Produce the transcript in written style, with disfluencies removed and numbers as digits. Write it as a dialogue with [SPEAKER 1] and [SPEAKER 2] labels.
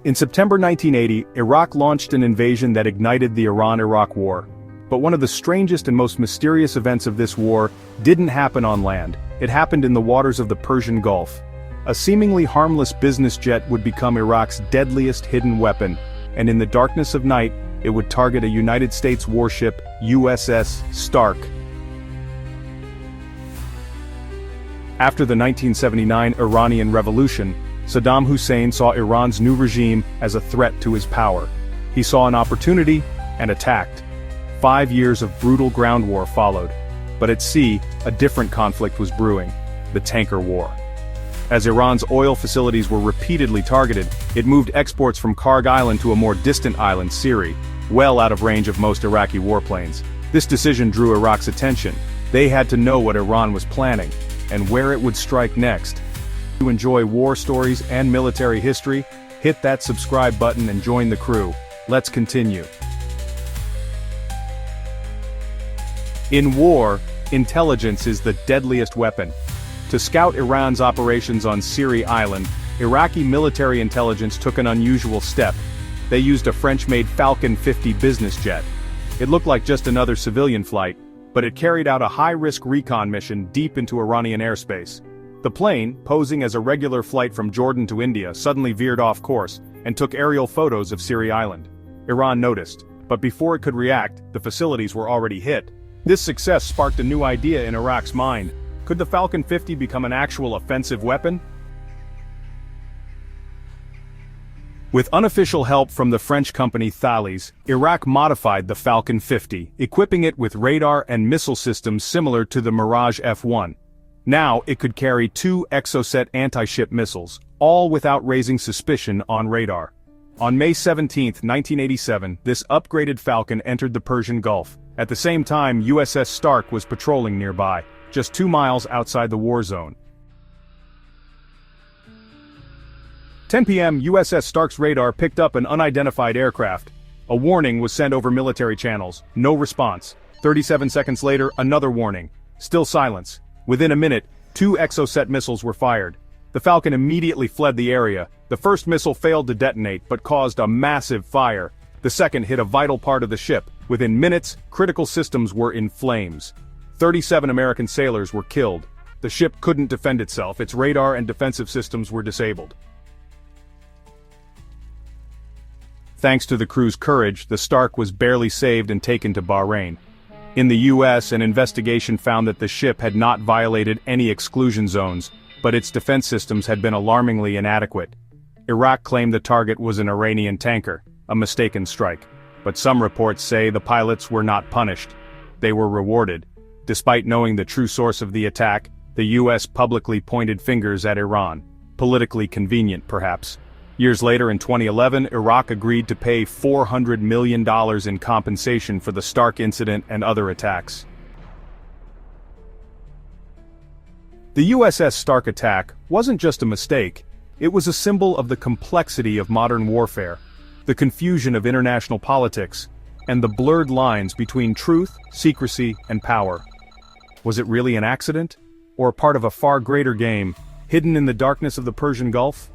[SPEAKER 1] In September 1980, Iraq launched an invasion that ignited the Iran-Iraq War. But one of the strangest and most mysterious events of this war didn't happen on land. It happened in the waters of the Persian Gulf. A seemingly harmless business jet would become Iraq's deadliest hidden weapon, and in the darkness of night, it would target a United States warship, USS Stark. After the 1979 Iranian Revolution, Saddam Hussein saw Iran's new regime as a threat to his power. He saw an opportunity and attacked. 5 years of brutal ground war followed. But at sea, a different conflict was brewing: the tanker war. As Iran's oil facilities were repeatedly targeted, it moved exports from Karg Island to a more distant island, Syria, well out of range of most Iraqi warplanes. This decision drew Iraq's attention. They had to know what Iran was planning, and where it would strike next. To enjoy war stories and military history, hit that subscribe button and join the crew. Let's continue. In war, intelligence is the deadliest weapon. To scout Iran's operations on Syria Island, Iraqi military intelligence took an unusual step. They used a French-made Falcon 50 business jet. It looked like just another civilian flight, but it carried out a high-risk recon mission deep into Iranian airspace. The plane, posing as a regular flight from Jordan to India, suddenly veered off course and took aerial photos of Syria Island. Iran noticed, but before it could react, the facilities were already hit. This success sparked a new idea in Iraq's mind. Could the Falcon 50 become an actual offensive weapon? With unofficial help from the French company Thales, Iraq modified the Falcon 50, equipping it with radar and missile systems similar to the Mirage F-1. Now it could carry 2 Exocet anti-ship missiles, all without raising suspicion on radar. On May 17, 1987, this upgraded Falcon entered the Persian Gulf. At the same time, USS Stark was patrolling nearby, just 2 miles outside the war zone. 10 p.m. USS Stark's radar picked up an unidentified aircraft. A warning was sent over military channels. No response. 37 seconds later, another warning. Still silence. Within a minute, 2 Exocet missiles were fired. The Falcon immediately fled the area. The first missile failed to detonate but caused a massive fire. The second hit a vital part of the ship. Within minutes, critical systems were in flames. 37 American sailors were killed. The ship couldn't defend itself. Its radar and defensive systems were disabled. Thanks to the crew's courage, the Stark was barely saved and taken to Bahrain. In the US, an investigation found that the ship had not violated any exclusion zones, but its defense systems had been alarmingly inadequate. Iraq claimed the target was an Iranian tanker, a mistaken strike. But some reports say the pilots were not punished. They were rewarded. Despite knowing the true source of the attack, the US publicly pointed fingers at Iran. Politically convenient, perhaps. Years later in 2011, Iraq agreed to pay $400 million in compensation for the Stark incident and other attacks. The USS Stark attack wasn't just a mistake, it was a symbol of the complexity of modern warfare, the confusion of international politics, and the blurred lines between truth, secrecy, and power. Was it really an accident? Or part of a far greater game, hidden in the darkness of the Persian Gulf?